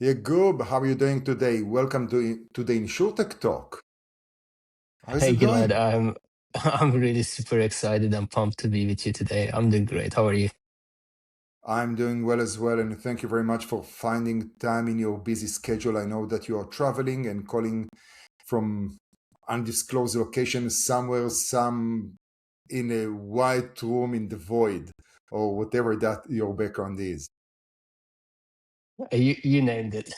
Yagub, how are you doing today? Welcome to the InsurTechTalk. How is Hey it Gilad, going? I'm really super excited and pumped to be with you today. I'm doing great. How are you? I'm doing well as well, and thank you very much for finding time in your busy schedule. I know that you are traveling and calling from undisclosed locations somewhere, some in a white room in the void, or whatever that your background is. You named it.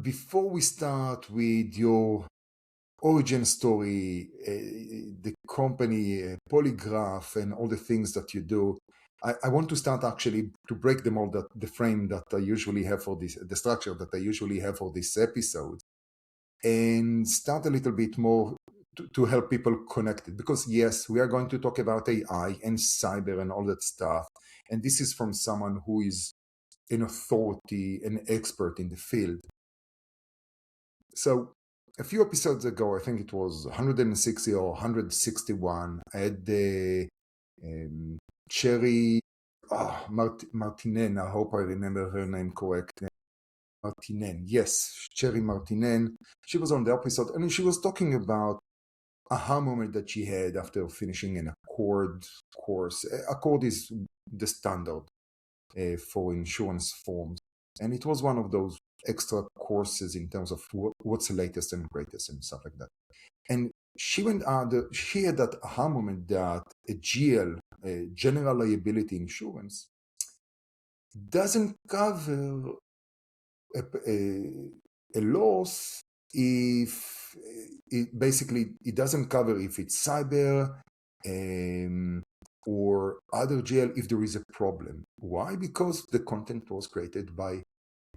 Before we start with your origin story, the company, Polygraph, and all the things that you do. I want to start actually to break the mold, the frame that I usually have for this, the structure that I usually have for this episode, and start a little bit more to help people connect it. Because yes, we are going to talk about AI and cyber and all that stuff. And this is from someone who is an authority, an expert in the field. So a few episodes ago, I think it was 160 or 161, I had the Cheri Martinen, I hope I remember her name correct. Martinen, yes, Cheri Martinen. She was on the episode and she was talking about aha moment that she had after finishing an Accord course. Accord is the standard for insurance forms, and it was one of those extra courses in terms of what's the latest and greatest and stuff like that. And she had that aha moment that a GL, a general liability insurance, doesn't cover a loss if it doesn't cover if it's cyber or other GL if there is a problem. Why? Because the content was created by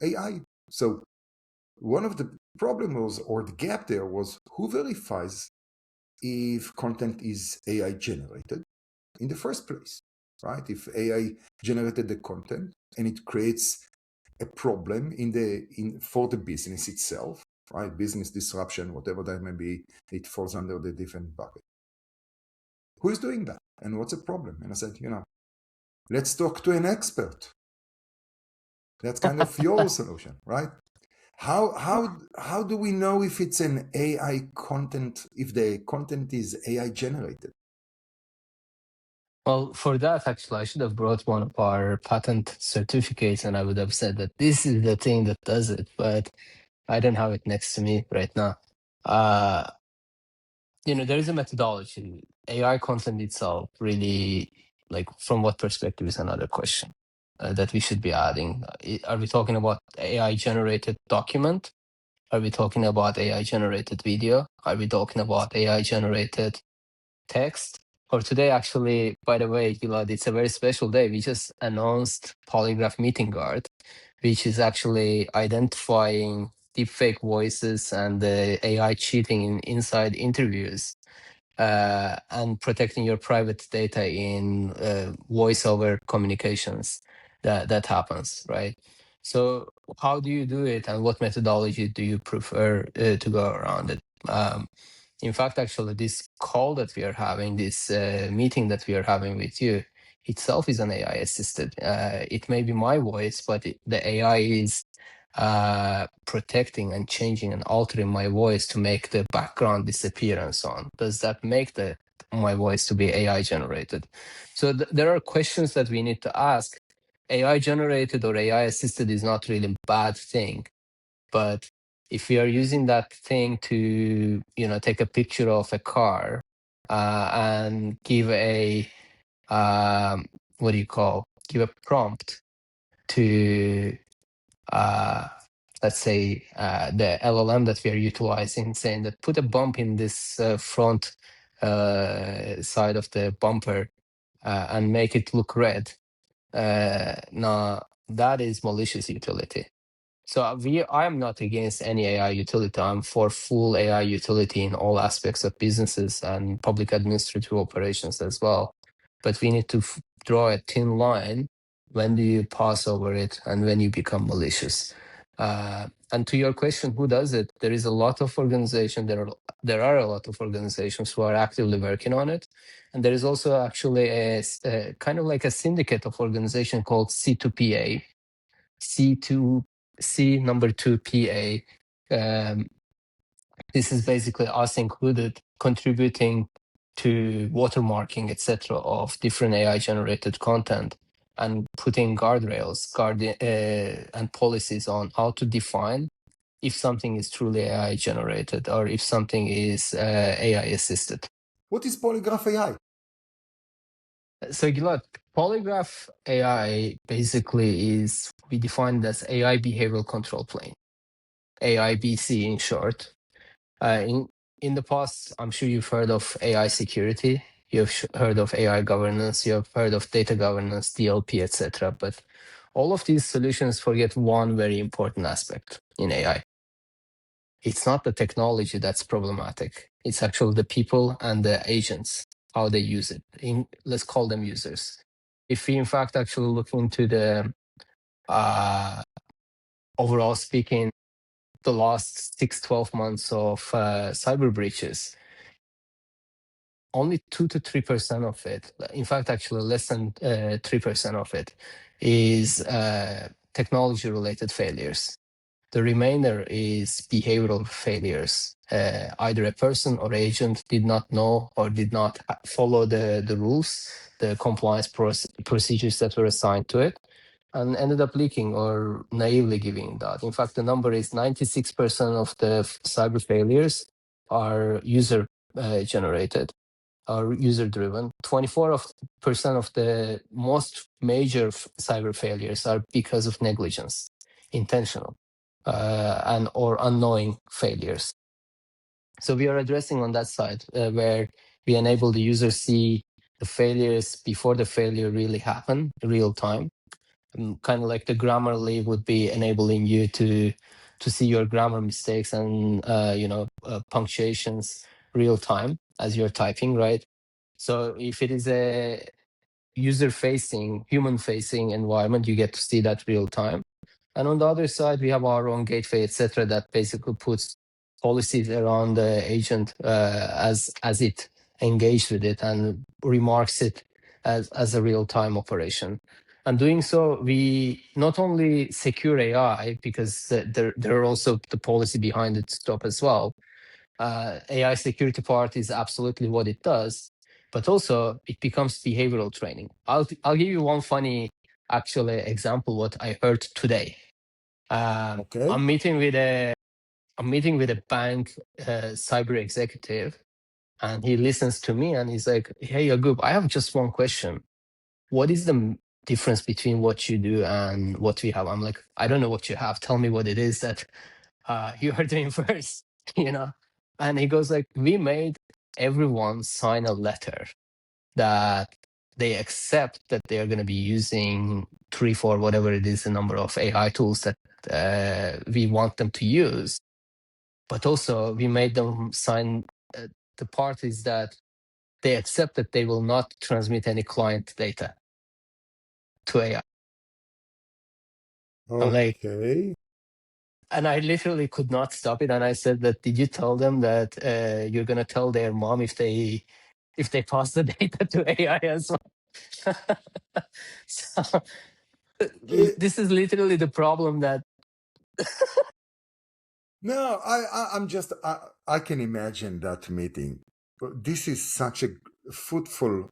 AI. So one of the problems or the gap there was who verifies if content is AI generated in the first place, right? If AI generated the content and it creates a problem for the business itself, right? Business disruption, whatever that may be, it falls under the different bucket. Who is doing that? And what's the problem? And I said, let's talk to an expert. That's kind of your solution, right? How do we know if it's an AI content, if the content is AI generated? Well, for that, actually, I should have brought one of our patent certificates and I would have said that this is the thing that does it, but I don't have it next to me right now. There is a methodology. AI content itself really, like, from what perspective is another question that we should be adding. Are we talking about AI generated document? Are we talking about AI generated video? Are we talking about AI generated text? Or today, actually, by the way, Gilad, it's a very special day. We just announced Polygraph Meeting Guard, which is actually identifying deepfake voices and the AI cheating in inside interviews and protecting your private data in voice over communications that happens, right? So how do you do it and what methodology do you prefer to go around it? In fact, actually, this call that we are having, this meeting that we are having with you, itself is an AI assisted. It may be my voice, but the AI is protecting and changing and altering my voice to make the background disappear and so on. Does that make my voice to be AI generated? So there are questions that we need to ask. AI generated or AI assisted is not really a bad thing, but if we are using that thing to take a picture of a car and give a give a prompt to let's say the LLM that we are utilizing, saying that put a bump in this front side of the bumper and make it look red. Now that is malicious utility. So I am not against any AI utility. I'm for full AI utility in all aspects of businesses and public administrative operations as well. But we need to draw a thin line. When do you pass over it and when you become malicious? And to your question, who does it? There is a lot of organization. There are a lot of organizations who are actively working on it. And there is also actually a kind of like a syndicate of organization called C2PA, C2PA. This is basically us included contributing to watermarking, etc., of different AI generated content and putting guardrails, and policies on how to define if something is truly AI generated or if something is AI assisted. What is Polygraf.ai? So Gilad, Polygraf.ai basically is, we defined as AI behavioral control plane, AIBC in short. In the past, I'm sure you've heard of AI security, you've heard of AI governance, you have heard of data governance, DLP, etc. But all of these solutions forget one very important aspect in AI. It's not the technology that's problematic. It's actually the people and the agents, how they use it. Let's call them users. If we in fact actually look into the overall speaking, the last 6-12 months of cyber breaches, only 2 to 3% of it, in fact, actually less than 3% of it, is technology related failures. The remainder is behavioral failures. Either a person or agent did not know or did not follow the rules, the compliance procedures that were assigned to it, and ended up leaking or naively giving that. In fact, the number is 96% of the cyber failures are user generated, are user driven. 24% of the most major cyber failures are because of negligence, intentional, and or unknowing failures. So we are addressing on that side where we enable the user see the failures before the failure really happen, real time. Kind of like the Grammarly would be enabling you to see your grammar mistakes and punctuations real time as you're typing, right? So if it is a user-facing, human-facing environment, you get to see that real time. And on the other side, we have our own gateway, etc., that basically puts policies around the agent as it engaged with it and remarks it as a real-time operation. And doing so, we not only secure AI, because there are also the policy behind it stop as well. AI security part is absolutely what it does, but also it becomes behavioral training. I'll give you one funny actually example what I heard today. Okay. I'm meeting with a bank cyber executive, and he listens to me and he's like, "Hey Yagub, I have just one question. What is the difference between what you do and what we have?" I'm like, "I don't know what you have. Tell me what it is that you are doing first." And he goes like, "We made everyone sign a letter that they accept that they are going to be using 3, 4, whatever it is, the number of AI tools that we want them to use. But also we made them sign the part is that they accept that they will not transmit any client data to AI." I'm like, Okay. and I literally could not stop it. And I said that, "Did you tell them that you're going to tell their mom if they pass the data to AI as well?" So It, this is literally the problem that no, I'm just, I can imagine that meeting. But this is such a fruitful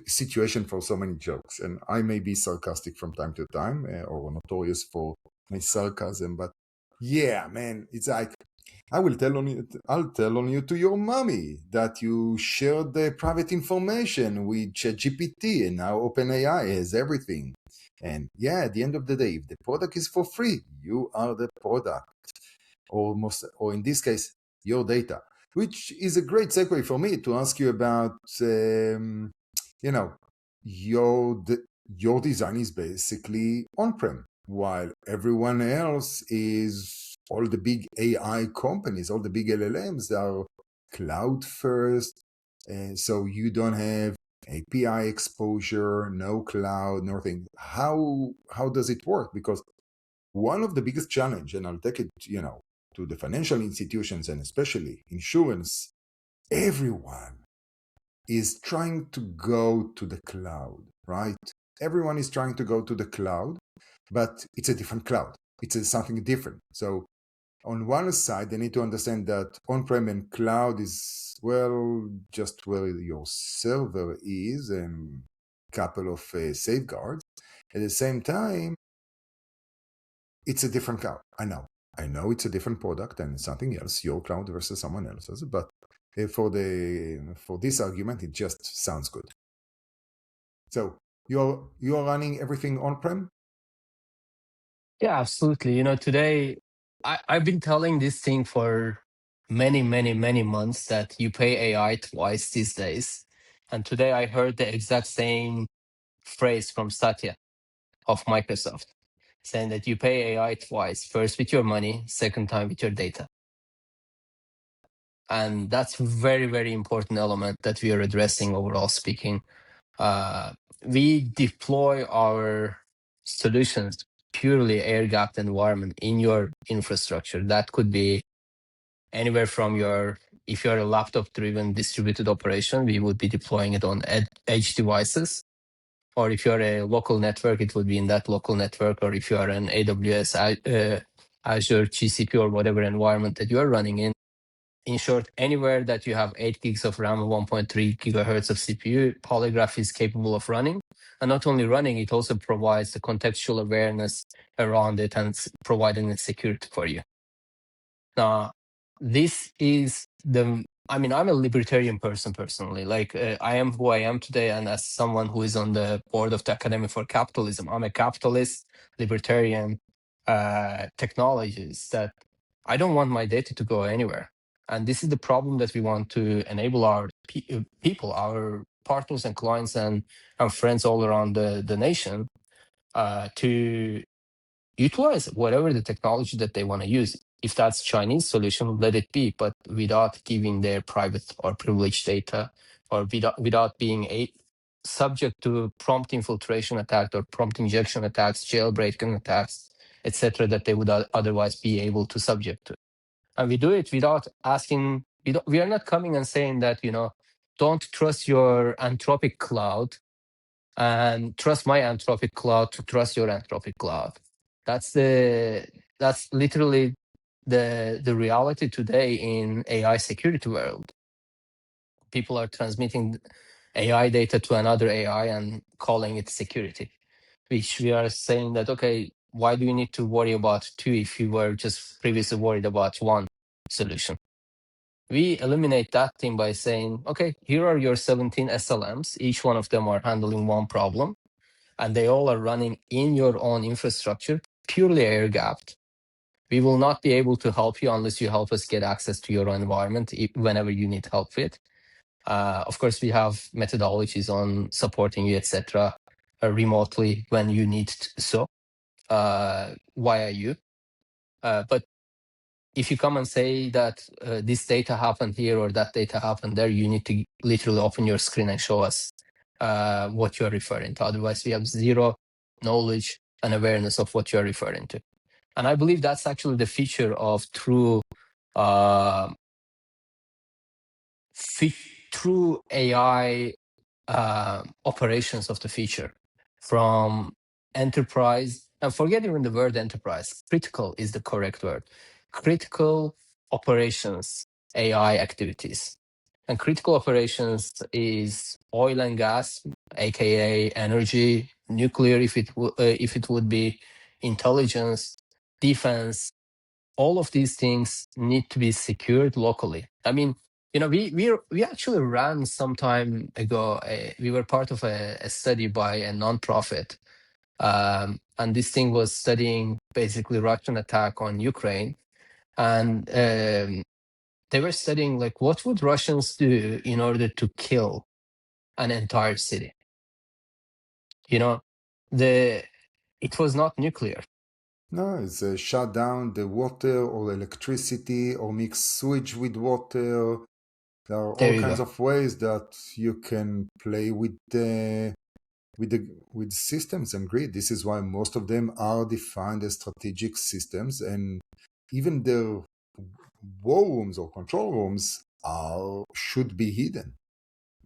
situation for so many jokes, and I may be sarcastic from time to time or notorious for my sarcasm, but yeah, man, it's like I'll tell on you to your mommy that you shared the private information with ChatGPT, and now OpenAI has everything. And yeah, at the end of the day, if the product is for free, you are the product, or in this case, your data. Which is a great segue for me to ask you about, your design is basically on-prem, while everyone else is, all the big AI companies, all the big LLMs are cloud first, and so you don't have API exposure, no cloud, nothing. How does it work? Because one of the biggest challenge, and I'll take it, to the financial institutions and especially insurance, everyone is trying to go to the cloud, right? Everyone is trying to go to the cloud. but it's a different cloud. It's something different. So on one side, they need to understand that on-prem and cloud is, well, just where your server is and a couple of safeguards. At the same time, it's a different cloud. I know it's a different product and something else, your cloud versus someone else's, but for this argument, it just sounds good. So you're running everything on-prem? Yeah, absolutely. Today I've been telling this thing for many, many, many months that you pay AI twice these days. And today I heard the exact same phrase from Satya of Microsoft, saying that you pay AI twice, first with your money, second time with your data. And that's a very, very important element that we are addressing overall speaking. We deploy our solutions purely air-gapped environment in your infrastructure. That could be anywhere from if you're a laptop-driven distributed operation, we would be deploying it on edge devices. Or if you're a local network, it would be in that local network. Or if you are an AWS, Azure, GCP, or whatever environment that you're running in short, anywhere that you have 8 gigs of RAM and 1.3 gigahertz of CPU, Polygraph is capable of running. And not only running, it also provides the contextual awareness around it and providing the security for you. Now, this is I'm a libertarian person personally. I am who I am today. And as someone who is on the board of the Academy for Capitalism, I'm a capitalist, libertarian technologist that I don't want my data to go anywhere. And this is the problem that we want to enable our people, our partners and clients and friends all around the nation to utilize whatever the technology that they want to use. If that's Chinese solution, let it be, but without giving their private or privileged data, or without being subject to prompt infiltration attack or prompt injection attacks, jailbreaking attacks, etc., that they would otherwise be able to subject to. And we do it without asking. We are not coming and saying that, don't trust your Anthropic cloud and trust my Anthropic cloud to trust your Anthropic cloud. That's literally the reality today in AI security world. People are transmitting AI data to another AI and calling it security, which we are saying that, okay, why do you need to worry about two if you were just previously worried about one solution? We eliminate that thing by saying, okay, here are your 17 SLMs. Each one of them are handling one problem, and they all are running in your own infrastructure, purely air-gapped. We will not be able to help you unless you help us get access to your environment whenever you need help with. Of course, we have methodologies on supporting you, etc., remotely when you need so via you. But if you come and say that this data happened here or that data happened there, you need to literally open your screen and show us what you're referring to. Otherwise, we have zero knowledge and awareness of what you're referring to. And I believe that's actually the feature of true AI operations of the future. From enterprise, and forget even the word enterprise, critical is the correct word. Critical operations, AI activities. And critical operations is oil and gas, aka energy, nuclear if it would be, intelligence, defense. All of these things need to be secured locally. I mean, we actually ran some time ago. We were part of a study by a nonprofit, and this thing was studying basically Russian attack on Ukraine, and they were studying like what would Russians do in order to kill an entire city. It was not nuclear. No, it's shut down the water or electricity or mix sewage with water. There are There all you kinds go. of ways that you can play with systems and grid. This is why most of them are defined as strategic systems, and even their war rooms or control rooms should be hidden.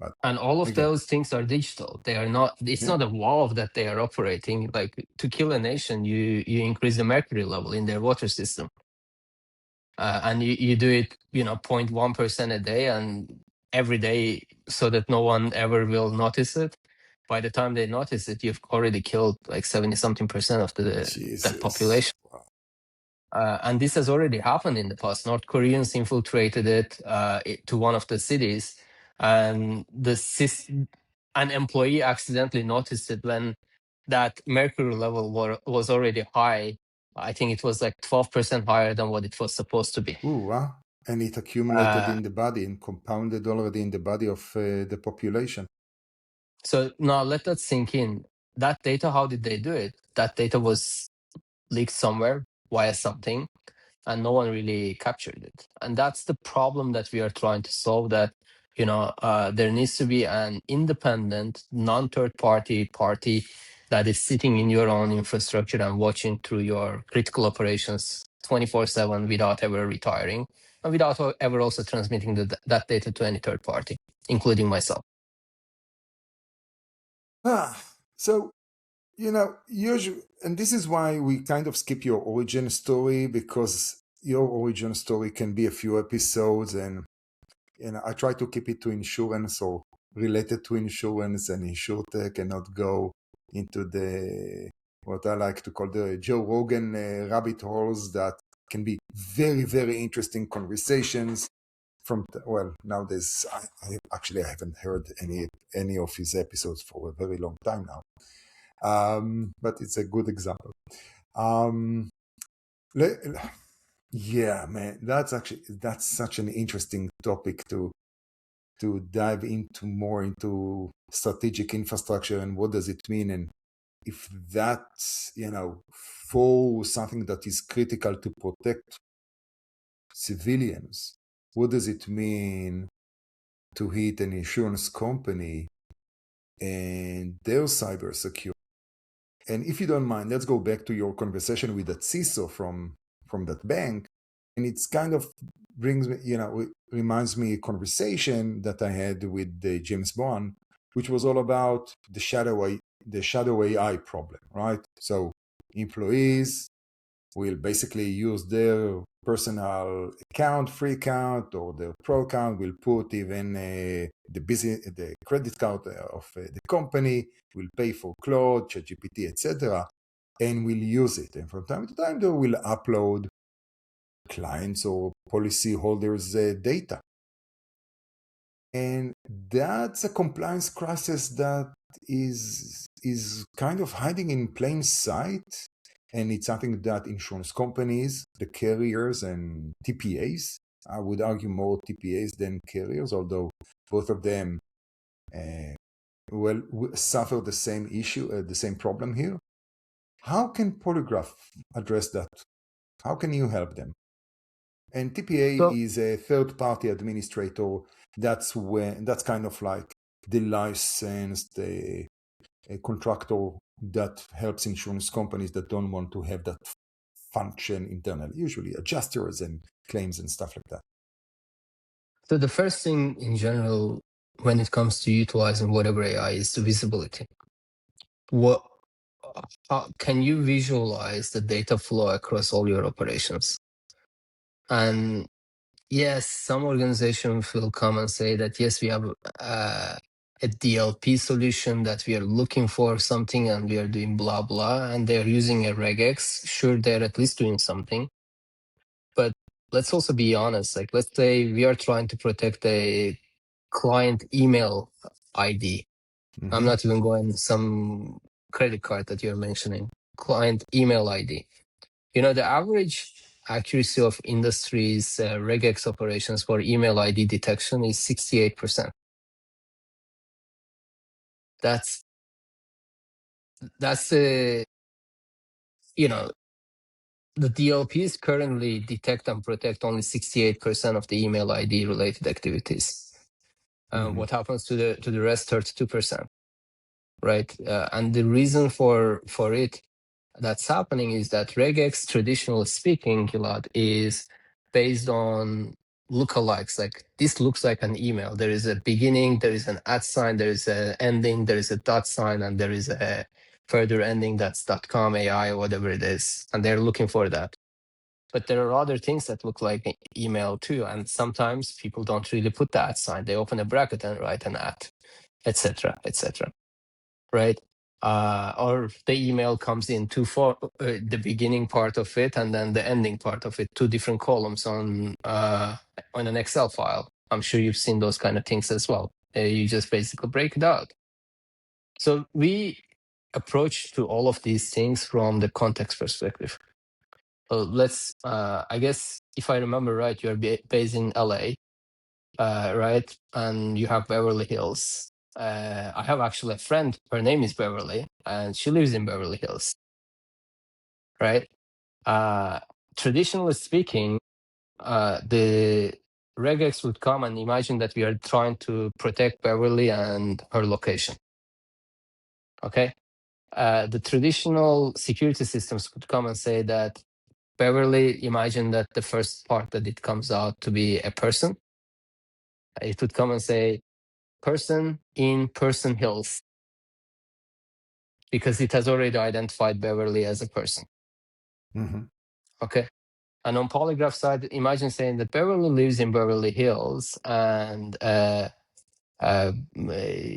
But And all of again, those things are digital. They are not. It's yeah. not a valve that they are operating. Like to kill a nation, you increase the mercury level in their water system, and you do it, 0.1% a day and every day, so that no one ever will notice it. By the time they notice it, you've already killed like 70 something percent of that Jesus. population. Wow. And this has already happened in the past. North Koreans infiltrated it to one of the cities, and an employee accidentally noticed it when that mercury level was already high. I think it was like 12% higher than what it was supposed to be. Ooh, wow. And it accumulated Uh, in the body and compounded already in the body of the population. so now let that sink in. That data, how did they do it? That data was leaked somewhere via something, and no one really captured it. And that's the problem that we are trying to solve, that there needs to be an independent non-third party that is sitting in your own infrastructure and watching through your critical operations 24/7 without ever retiring, and without ever also transmitting that data to any third party, including myself. So, usually, and this is why we kind of skip your origin story, because your origin story can be a few episodes, and I try to keep it to insurance or related to insurance and InsurTech, and not go into the what I like to call the Joe Rogan rabbit holes that can be very, very interesting conversations. Nowadays I actually haven't heard any of his episodes for a very long time now, but it's a good example. Yeah, man, that's such an interesting topic to dive into more into strategic infrastructure, and what does it mean, and if that's for something that is critical to protect civilians, what does it mean to hit an insurance company and their cybersecurity? And if you don't mind, let's go back to your conversation with that CISO from that bank. And it's kind of reminds me a conversation that I had with James Bond, which was all about the shadow AI problem, right? So employees will basically use their personal account, free account, or their pro account, will put even the credit card of the company, will pay for Claude, ChatGPT, etc., and will use it. And from time to time, they will upload clients or policy holders' data. And that's a compliance crisis that is kind of hiding in plain sight. And it's something that insurance companies, the carriers, and TPAs, I would argue more TPAs than carriers, although both of them suffer the same issue, the same problem here. How can Polygraph address that? How can you help them? And TPA is a third-party administrator. That's kind of like the licensed a contractor that helps insurance companies that don't want to have that function internally, usually adjusters and claims and stuff like that. So the first thing in general, when it comes to utilizing whatever AI, is the visibility. How can you visualize the data flow across all your operations? And yes, some organizations will come and say that, yes, we have a DLP solution, that we are looking for something and we are doing blah, blah, and they're using a regex. Sure, they're at least doing something. But let's also be honest. Like, let's say we are trying to protect a client email ID. Mm-hmm. I'm not even going some credit card that you're mentioning. Client email ID. The average accuracy of industry's regex operations for email ID detection is 68%. That's the DLPs currently detect and protect only 68% of the email ID related activities. Mm-hmm. What happens to the rest 32%, right? And the reason for it that's happening is that regex, traditionally speaking, Gilad, is based on lookalikes. Like this looks like an email. There is a beginning, there is an at sign, there is an ending, there is a dot sign, and there is a further ending that's .com, AI, or whatever it is. And they're looking for that. But there are other things that look like an email too. And sometimes people don't really put the at sign. They open a bracket and write an at, etc., etc. Right? Or the email comes in the beginning part of it and then the ending part of it, two different columns on an Excel file. I'm sure you've seen those kind of things as well. You just basically break it out. So we approach to all of these things from the context perspective. I guess if I remember right, you're based in LA, right? And you have Beverly Hills. I have actually a friend, her name is Beverly, and she lives in Beverly Hills, right? Traditionally speaking, the regex would come and imagine that we are trying to protect Beverly and her location, okay? The traditional security systems would come and say that Beverly, imagine that the first part that it comes out to be a person. It would come and say, person in Person Hills, because it has already identified Beverly as a person. Mm-hmm. Okay. And on Polygraph side, imagine saying that Beverly lives in Beverly Hills and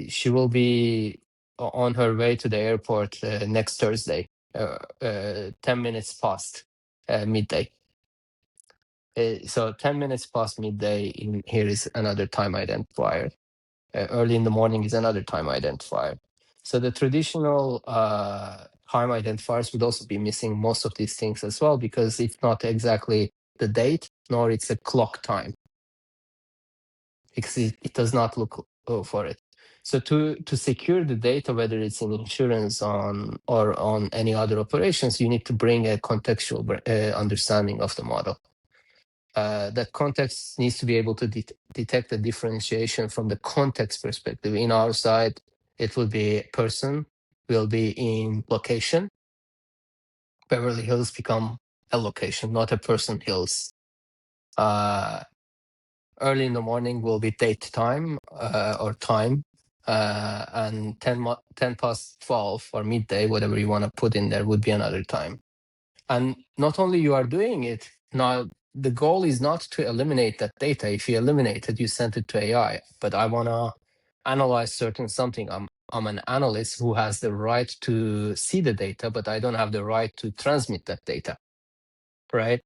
she will be on her way to the airport next Thursday, 10 minutes past midday. So 10 minutes past midday, here is another time identifier. Early in the morning is another time identifier. So the traditional time identifiers would also be missing most of these things as well, because it's not exactly the date, nor it's a clock time, because it does not look for it. So to secure the data, whether it's in insurance or on any other operations, you need to bring a contextual understanding of the model. That context needs to be able to detect the differentiation from the context perspective. In our side, it will be person, will be in location. Beverly Hills become a location, not a person hills. Early in the morning will be date time or time, and 10 past 12 or midday, whatever you want to put in there, would be another time. And not only you are doing it, now the goal is not to eliminate that data. If you eliminate it, you send it to AI. But I want to analyze certain something. I'm an analyst who has the right to see the data, but I don't have the right to transmit that data, right?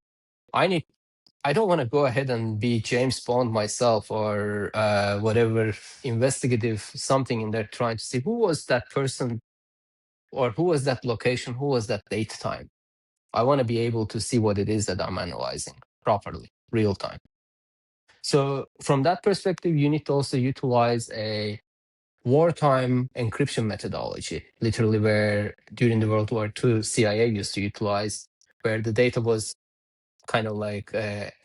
I don't want to go ahead and be James Bond myself or whatever investigative something in there trying to see who was that person or who was that location, who was that date time. I want to be able to see what it is that I'm analyzing properly, real time. So from that perspective, you need to also utilize a wartime encryption methodology, literally where during the World War II, CIA used to utilize, where the data was kind of like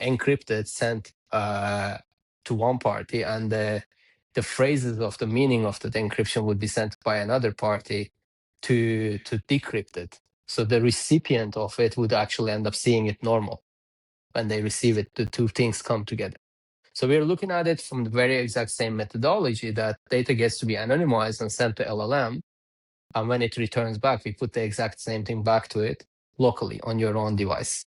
encrypted, sent to one party, and the phrases of the meaning of that encryption would be sent by another party to decrypt it. So the recipient of it would actually end up seeing it normal. When they receive it, the two things come together. So we're looking at it from the very exact same methodology, that data gets to be anonymized and sent to LLM. And when it returns back, we put the exact same thing back to it locally on your own device.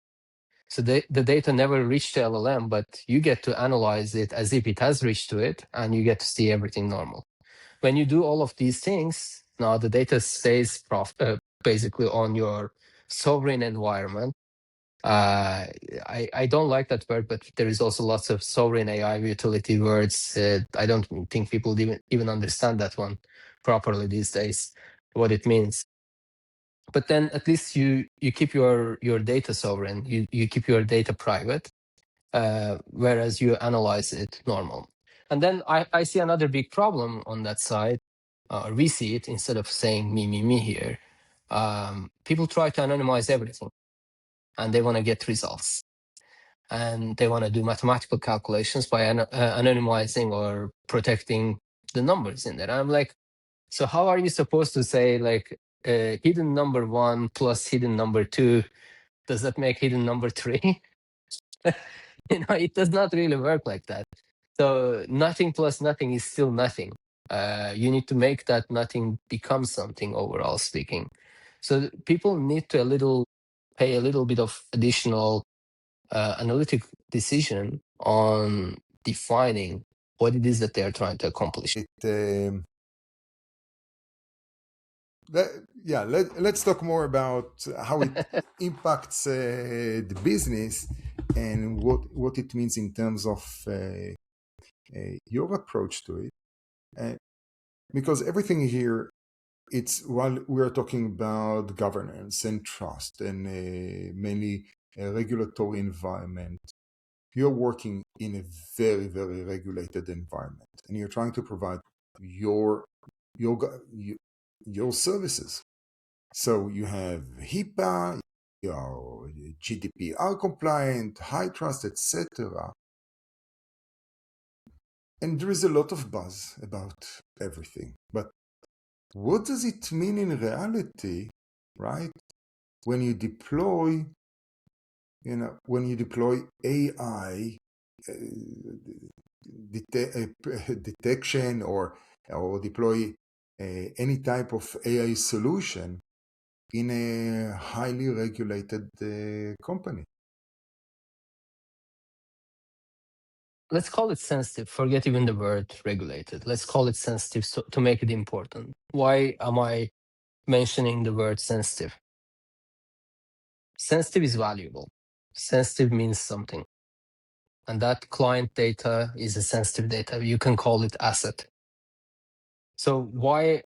So the data never reached the LLM, but you get to analyze it as if it has reached to it, and you get to see everything normal. When you do all of these things, now the data stays basically on your sovereign environment. I don't like that word, but there is also lots of sovereign AI utility words. I don't think people even understand that one properly these days, what it means. But then at least you keep your data sovereign, you keep your data private, whereas you analyze it normal. And then I see another big problem on that side, or we see it, instead of saying me here. People try to anonymize everything, and they want to get results. And they want to do mathematical calculations by anonymizing or protecting the numbers in there. I'm like, so how are you supposed to say, like, hidden number 1 plus hidden number 2, does that make hidden number 3? It does not really work like that. So nothing plus nothing is still nothing. You need to make that nothing become something, overall speaking. So people need to pay a little bit of additional analytic decision on defining what it is that they are trying to accomplish. Let's talk more about how it impacts the business and what it means in terms of your approach to it. Because everything here, it's while we're talking about governance and trust and mainly a regulatory environment, you're working in a very, very regulated environment, and you're trying to provide your services. So you have HIPAA, your GDPR compliant, high trust, etc. And there is a lot of buzz about everything. But what does it mean in reality, right? When you deploy, AI detection or deploy any type of AI solution in a highly regulated company. Let's call it sensitive. Forget even the word regulated. Let's call it sensitive to make it important. Why am I mentioning the word sensitive? Sensitive is valuable. Sensitive means something. And that client data is a sensitive data. You can call it asset. So why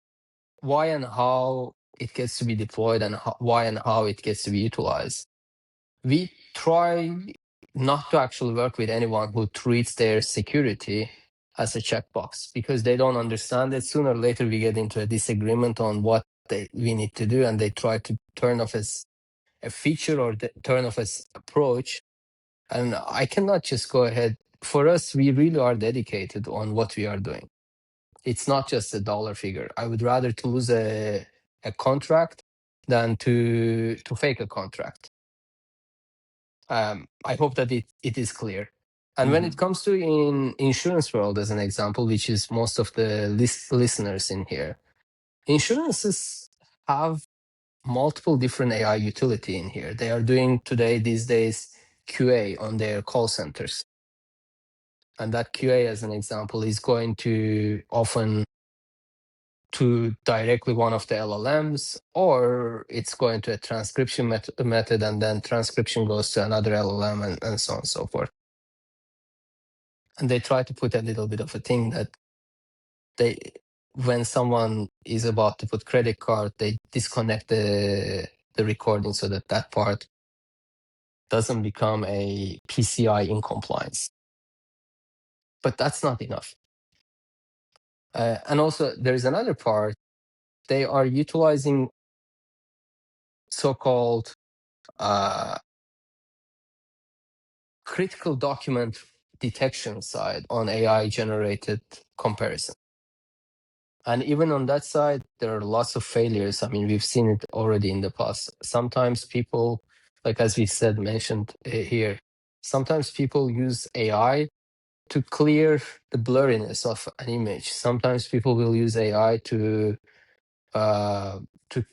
and how it gets to be deployed and why and how it gets to be utilized? We try not to actually work with anyone who treats their security as a checkbox, because they don't understand it. Sooner or later, we get into a disagreement on what we need to do, and they try to turn off as a feature or turn off as approach. And I cannot just go ahead. For us, we really are dedicated on what we are doing. It's not just a dollar figure. I would rather to lose a contract than to fake a contract. I hope that it is clear. And when it comes to in insurance world, as an example, which is most of the listeners in here, insurances have multiple different AI utility in here. They are doing these days QA on their call centers. And that QA, as an example, is going to often to directly one of the LLMs, or it's going to a transcription method, and then transcription goes to another LLM, and so on and so forth. And they try to put a little bit of a thing that when someone is about to put credit card, they disconnect the recording so that part doesn't become a PCI in compliance. But that's not enough. And also, there's another part. They are utilizing so-called critical document detection side on AI-generated comparison. And even on that side, there are lots of failures. I mean, we've seen it already in the past. Sometimes people, like as we mentioned here, sometimes people use AI to clear the blurriness of an image. Sometimes people will use AI to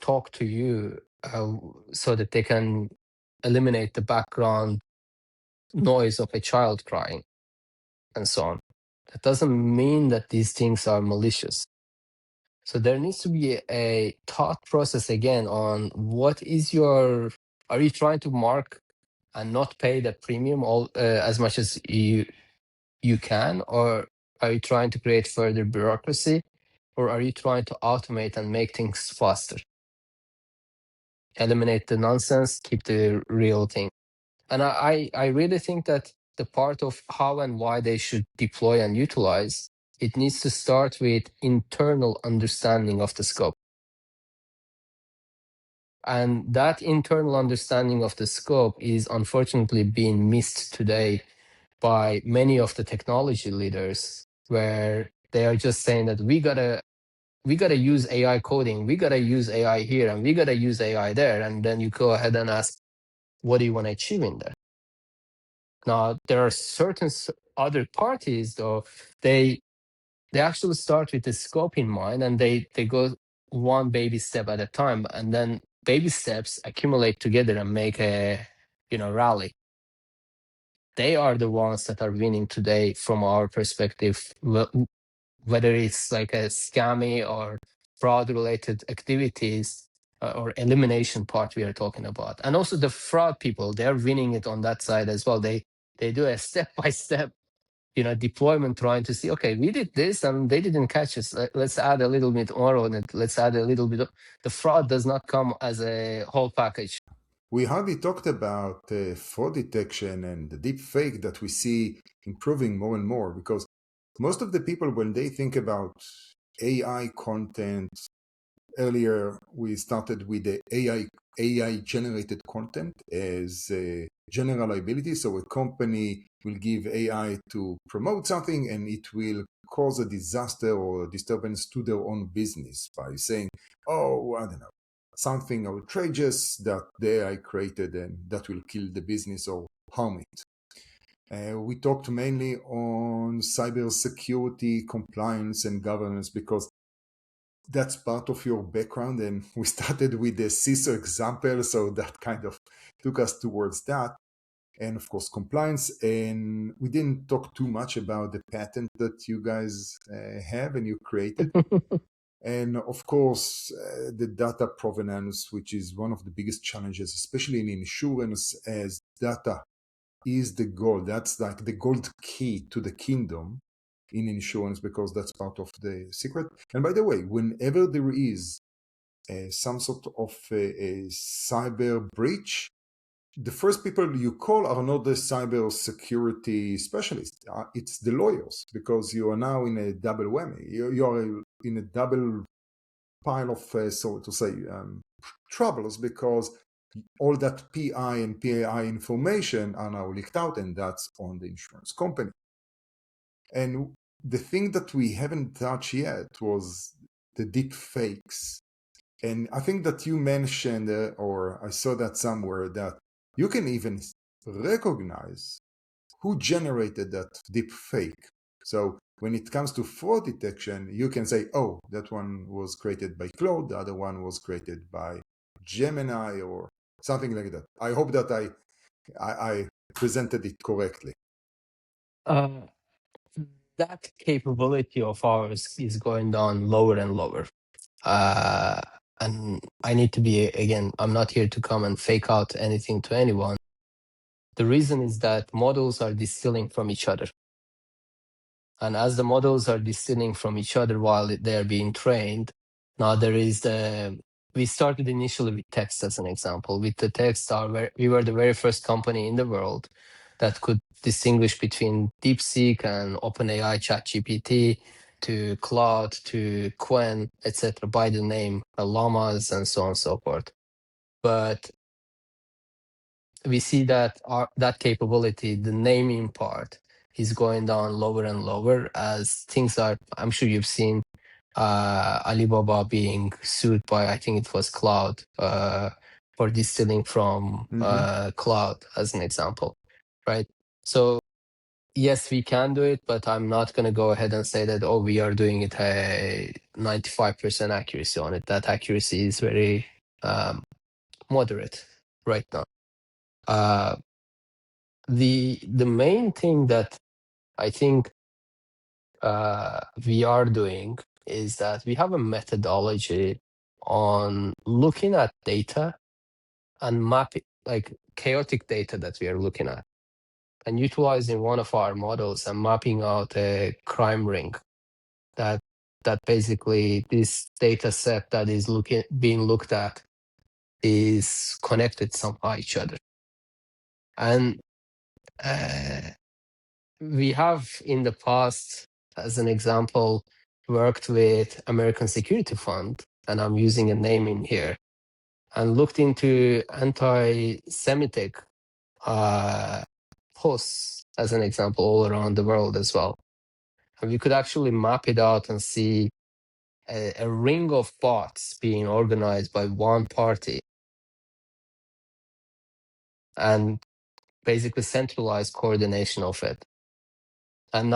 talk to you so that they can eliminate the background noise of a child crying and so on. That doesn't mean that these things are malicious. So there needs to be a thought process again on are you trying to mark and not pay the premium as much as you can, or are you trying to create further bureaucracy, or are you trying to automate and make things faster? Eliminate the nonsense, keep the real thing. And I really think that the part of how and why they should deploy and utilize, it needs to start with internal understanding of the scope. And that internal understanding of the scope is unfortunately being missed today by many of the technology leaders, where they are just saying that we gotta use AI coding, we gotta use AI here, and we gotta use AI there. And then you go ahead and ask, what do you want to achieve in there? Now, there are certain other parties, though, they actually start with the scope in mind, and they go one baby step at a time, and then baby steps accumulate together and make a rally. They are the ones that are winning today from our perspective, whether it's like a scammy or fraud related activities or elimination part we are talking about. And also the fraud people, they're winning it on that side as well. They do a step by step deployment, trying to see, okay, we did this and they didn't catch us. Let's add a little bit more on it. Let's add a little bit. The fraud does not come as a whole package. We hardly talked about fraud detection and the deep fake that we see improving more and more, because most of the people, when they think about AI content, earlier we started with the AI generated content as a general liability. So a company will give AI to promote something and it will cause a disaster or a disturbance to their own business by saying, oh, I don't know, something outrageous that the AI created and that will kill the business or harm it. We talked mainly on cybersecurity, compliance, and governance because that's part of your background, and we started with the CISO example, so that kind of took us towards that. And of course, compliance. And we didn't talk too much about the patent that you guys have and you created. And of course, the data provenance, which is one of the biggest challenges, especially in insurance, as data is the gold. That's like the gold key to the kingdom in insurance, because that's part of the secret. And by the way, whenever there is some sort of a cyber breach, the first people you call are not the cyber security specialists. It's the lawyers, because you are now in a double whammy. You are in a double pile of, so to say, troubles, because all that PI and PAI information are now leaked out, and that's on the insurance company. And the thing that we haven't touched yet was the deep fakes. And I think that you mentioned, or I saw that somewhere, that you can even recognize who generated that deep fake. So when it comes to fraud detection, you can say, oh, that one was created by Claude, the other one was created by Gemini, or something like that. I hope that I presented it correctly. That capability of ours is going down lower and lower. And I need to be, again, I'm not here to come and fake out anything to anyone. The reason is that models are distilling from each other. And as the models are distilling from each other while they're being trained, now there is we started initially with text as an example. With the text, we were the very first company in the world that could distinguish between DeepSeek and OpenAI, ChatGPT, to Claude, to Quen, etc., by the name, llamas, and so on and so forth. But we see that that capability, the naming part, is going down lower and lower as things are. I'm sure you've seen Alibaba being sued by, I think it was Cloud, for distilling from Cloud as an example, right? So yes, we can do it, but I'm not going to go ahead and say that, oh, we are doing it a 95% accuracy on it. That accuracy is very moderate right now. The main thing that I think we are doing is that we have a methodology on looking at data and mapping, like chaotic data that we are looking at, and utilizing one of our models and mapping out a crime ring that basically this data set that is being looked at is connected somehow each other. And we have in the past, as an example, worked with American Security Fund, and I'm using a name in here, and looked into anti-Semitic posts, as an example, all around the world as well. And we could actually map it out and see a ring of bots being organized by one party. And basically centralized coordination of it. And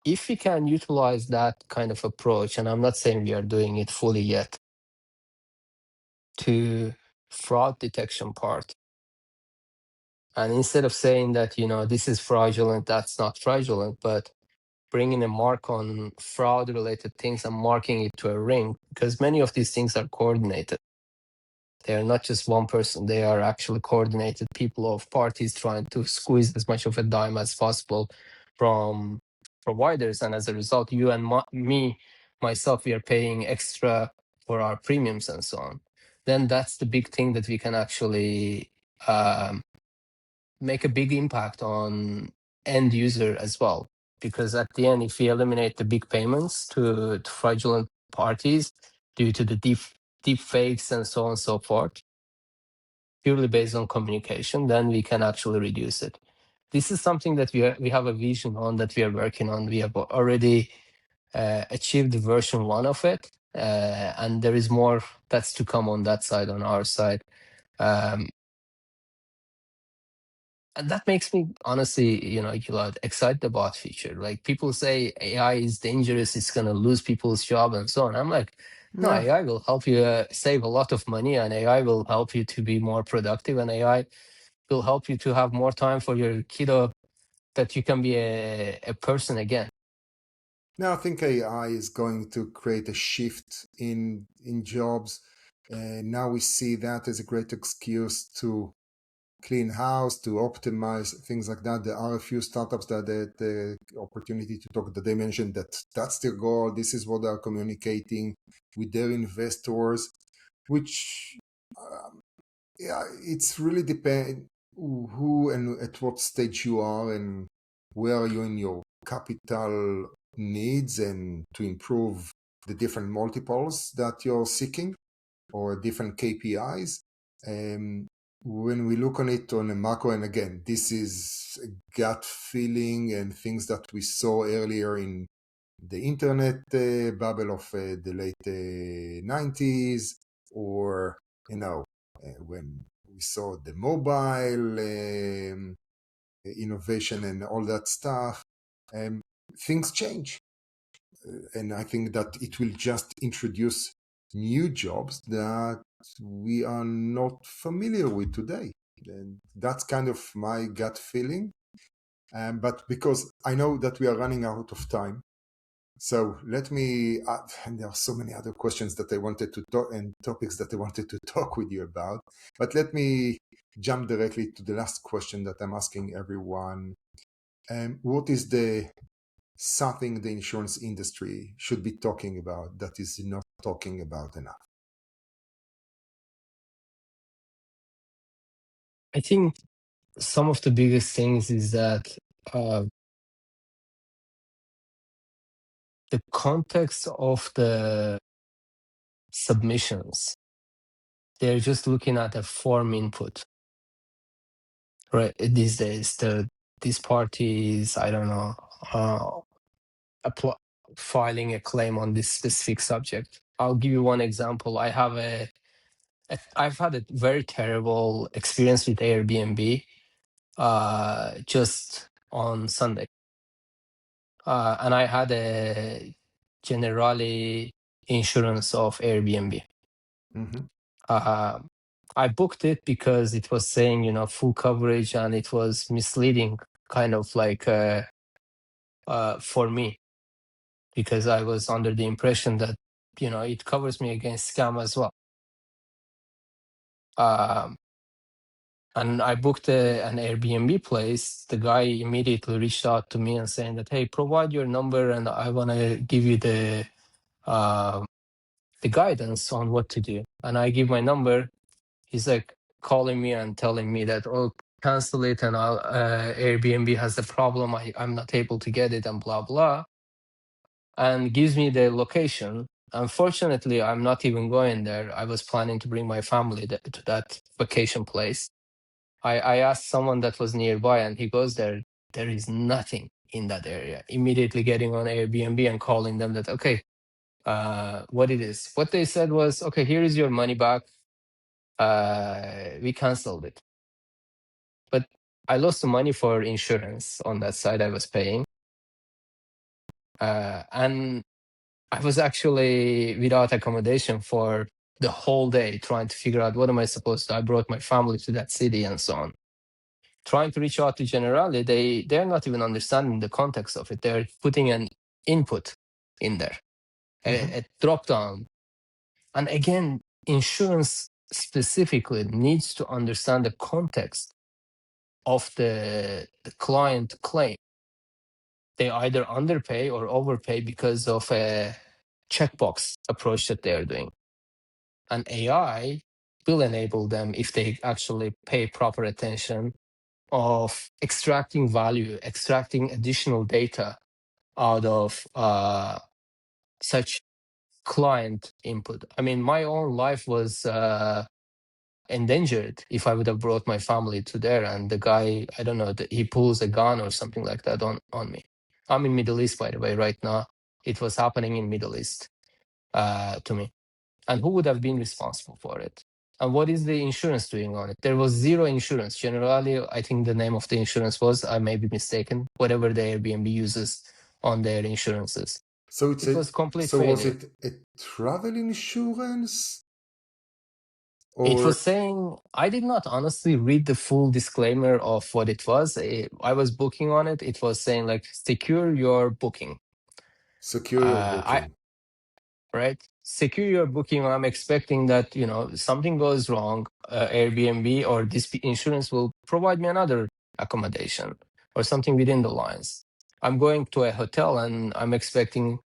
if we can utilize that kind of approach, and I'm not saying we are doing it fully yet, to fraud detection part, and instead of saying that, this is fraudulent, that's not fraudulent, but bringing a mark on fraud related things and marking it to a ring, because many of these things are coordinated. They are not just one person, they are actually coordinated people of parties trying to squeeze as much of a dime as possible from providers. And as a result, you and myself, we are paying extra for our premiums and so on. Then that's the big thing that we can actually make a big impact on end user as well. Because at the end, if we eliminate the big payments to fraudulent parties due to the deep fakes and so on and so forth, purely based on communication, then we can actually reduce it. This is something that we have a vision on, that we are working on. We have already achieved version 1 of it, and there is more that's to come on that side, on our side. And that makes me honestly, Gilad, excited about future. Like, people say AI is dangerous, it's going to lose people's job and so on. I'm like, no, No, AI will help you save a lot of money, and AI will help you to be more productive, and AI will help you to have more time for your kiddo, that you can be a person again. now I think AI is going to create a shift in jobs. Now we see that as a great excuse to clean house, to optimize things like that. There are a few startups that had the opportunity to talk, that they mentioned that that's their goal. This is what they're communicating with their investors, which yeah, it's really depend who and at what stage you are and where are you in your capital needs, and to improve the different multiples that you're seeking or different KPIs. When we look on it on a macro, and again, this is a gut feeling and things that we saw earlier in the internet bubble of the late 90s, or when we saw the mobile innovation and all that stuff, things change. And I think that it will just introduce new jobs that we are not familiar with today. And that's kind of my gut feeling. But because I know that we are running out of time, so let me, and there are so many other questions that I wanted to talk, and topics that I wanted to talk with you about, but let me jump directly to the last question that I'm asking everyone. What is something the insurance industry should be talking about that is not talking about enough? I think some of the biggest things is that the context of the submissions, they're just looking at a form input, right? These days, these parties, I don't know, filing a claim on this specific subject. I'll give you one example. I've had a very terrible experience with Airbnb just on Sunday. And I had a Generali insurance of Airbnb. Mm-hmm. I booked it because it was saying, full coverage, and it was misleading, kind of like for me, because I was under the impression that, it covers me against scam as well. And I booked an Airbnb place. The guy immediately reached out to me and saying that, hey, provide your number and I want to give you the guidance on what to do. And I give my number. He's like calling me and telling me that, oh, cancel it, and Airbnb has a problem. I'm not able to get it, and blah, blah. And gives me the location. Unfortunately, I'm not even going there. I was planning to bring my family to that vacation place. I asked someone that was nearby, and he goes there. There is nothing in that area. Immediately getting on Airbnb and calling them that, okay, what it is. What they said was, okay, here is your money back. We canceled it. But I lost the money for insurance on that side I was paying. And I was actually without accommodation for the whole day, trying to figure out what am I supposed to. I brought my family to that city and so on. Trying to reach out to Generali, they're not even understanding the context of it. They're putting an input in there, a drop down. And again, insurance specifically needs to understand the context of the client claim. They either underpay or overpay because of a checkbox approach that they're doing. And AI will enable them, if they actually pay proper attention, of extracting value, extracting additional data out of such client input. I mean, my own life was endangered if I would have brought my family to there and the guy, I don't know, he pulls a gun or something like that on me. I'm in Middle East, by the way, right now. It was happening in Middle East to me. And who would have been responsible for it? And what is the insurance doing on it? There was zero insurance. Generally, I think the name of the insurance was, I may be mistaken, whatever the Airbnb uses on their insurances. So It was complete was failure. it a travel insurance? It was Or saying, I did not honestly read the full disclaimer of what it was. I was booking on it. It was saying like, secure your booking. secure your I booking? right? Secure your booking. I'm expecting that, something goes wrong, Airbnb or this insurance will provide me another accommodation or something within the lines. I'm going to a hotel and I'm expecting,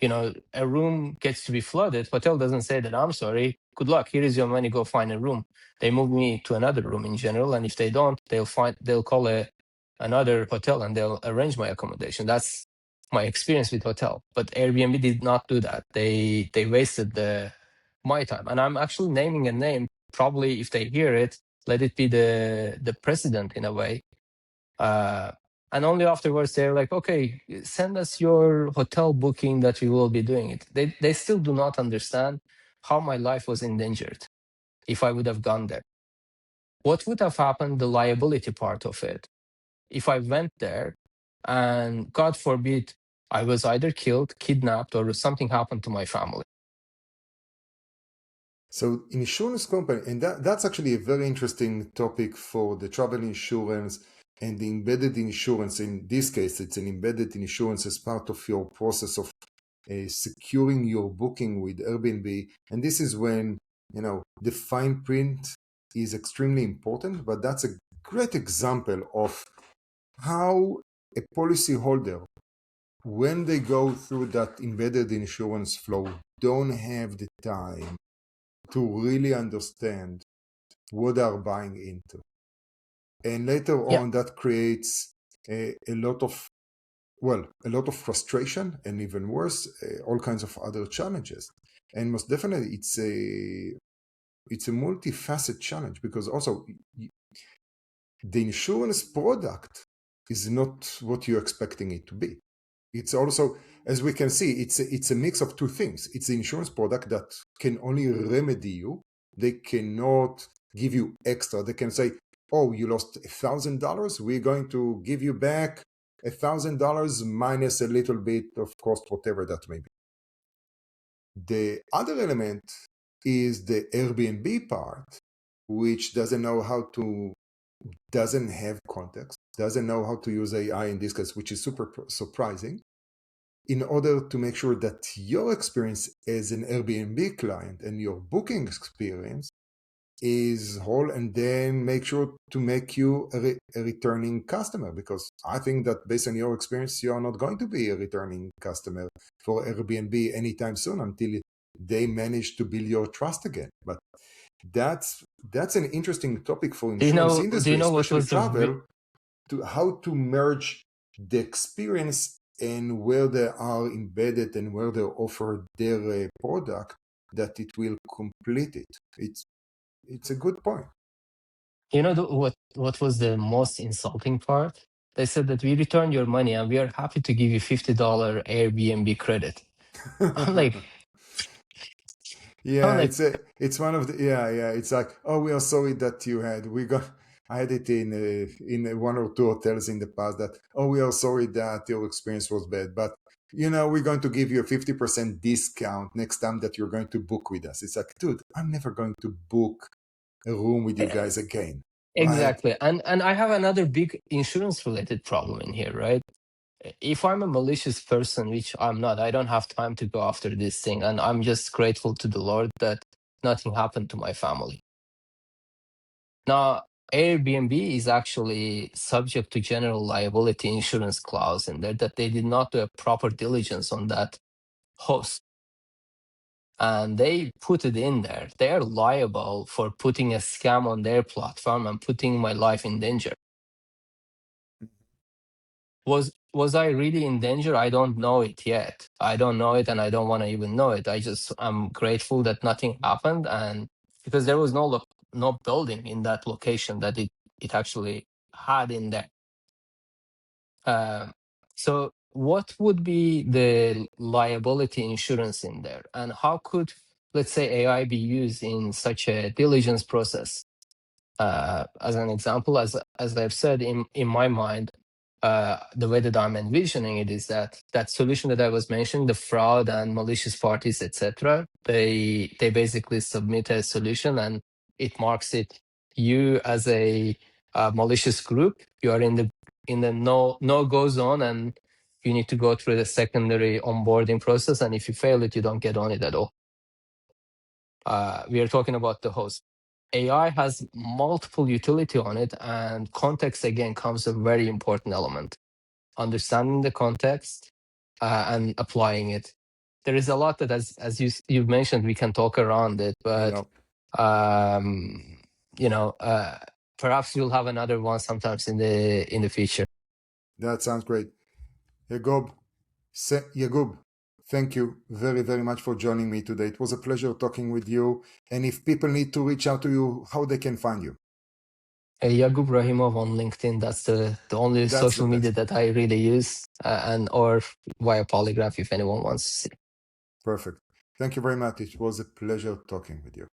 a room gets to be flooded. Hotel doesn't say that, I'm sorry, good luck, here is your money, go find a room. They move me to another room in general. And if they don't, they'll call another hotel and they'll arrange my accommodation. That's my experience with hotel. But Airbnb did not do that. They wasted my time. And I'm actually naming a name. Probably if they hear it, let it be the president in a way. And only afterwards they're like, okay, send us your hotel booking that we will be doing it. They still do not understand how my life was endangered if I would have gone there. What would have happened, the liability part of it, if I went there and God forbid, I was either killed, kidnapped, or something happened to my family. So insurance company, and that's actually a very interesting topic for the travel insurance and the embedded insurance. In this case, it's an embedded insurance as part of your process of securing your booking with Airbnb. And this is when, the fine print is extremely important, but that's a great example of how a policyholder, when they go through that embedded insurance flow, don't have the time to really understand what they're buying into. And later Yeah. on, that creates a lot of frustration, and even worse, all kinds of other challenges. And most definitely, it's a multifaceted challenge, because also the insurance product is not what you're expecting it to be. It's also, as we can see, it's a mix of two things. It's the insurance product that can only remedy you. They cannot give you extra. They can say, oh, you lost $1,000. We're going to give you back $1,000 minus a little bit of cost, whatever that may be. The other element is the Airbnb part, which doesn't have context, doesn't know how to use AI in this case, which is super surprising, in order to make sure that your experience as an Airbnb client and your booking experience is whole, and then make sure to make you a returning customer, because I think that based on your experience, you are not going to be a returning customer for Airbnb anytime soon until they manage to build your trust again. But that's an interesting topic for Do you insurance know? Do you industry, know what especially was travel, to how to merge the experience and where they are embedded and where they offer their product, that it will complete it. It's a good point. what was the most insulting part? They said that we returned your money and we are happy to give you $50 Airbnb credit. I'm like, I'm Yeah, like, it's one of the, yeah. It's like, oh, we are sorry that you had. I had it in one or two hotels in the past that, oh, we are sorry that your experience was bad, but we're going to give you a 50% discount next time that you're going to book with us. It's like, dude, I'm never going to book a room with you guys again. Right? Exactly. And I have another big insurance related problem in here, right? If I'm a malicious person, which I'm not, I don't have time to go after this thing. And I'm just grateful to the Lord that nothing happened to my family. Now, Airbnb is actually subject to general liability insurance clause in there that they did not do a proper diligence on that host. And they put it in there. They are liable for putting a scam on their platform and putting my life in danger. Was I really in danger? I don't know it yet. I don't know it, and I don't want to even know it. I'm grateful that nothing happened, and because there was no building in that location that it actually had in there. So what would be the liability insurance in there, and how could, let's say, AI be used in such a diligence process? As an example, as I've said, in my mind, the way that I'm envisioning it is that solution that I was mentioning, the fraud and malicious parties, etc. They basically submit a solution and it marks it you as a malicious group. You are in the no go zone, and you need to go through the secondary onboarding process. And if you fail it, you don't get on it at all. We are talking about the host. AI has multiple utility on it, and context again comes a very important element. Understanding the context and applying it. There is a lot that, as you mentioned, we can talk around it, but perhaps we'll have another one sometimes in the future. That sounds great. Yagub, thank you very, very much for joining me today. It was a pleasure talking with you. And if people need to reach out to you, how they can find you? Yagub Rahimov on LinkedIn. That's the only social media that I really use, or via Polygraph if anyone wants to see. Perfect. Thank you very much. It was a pleasure talking with you.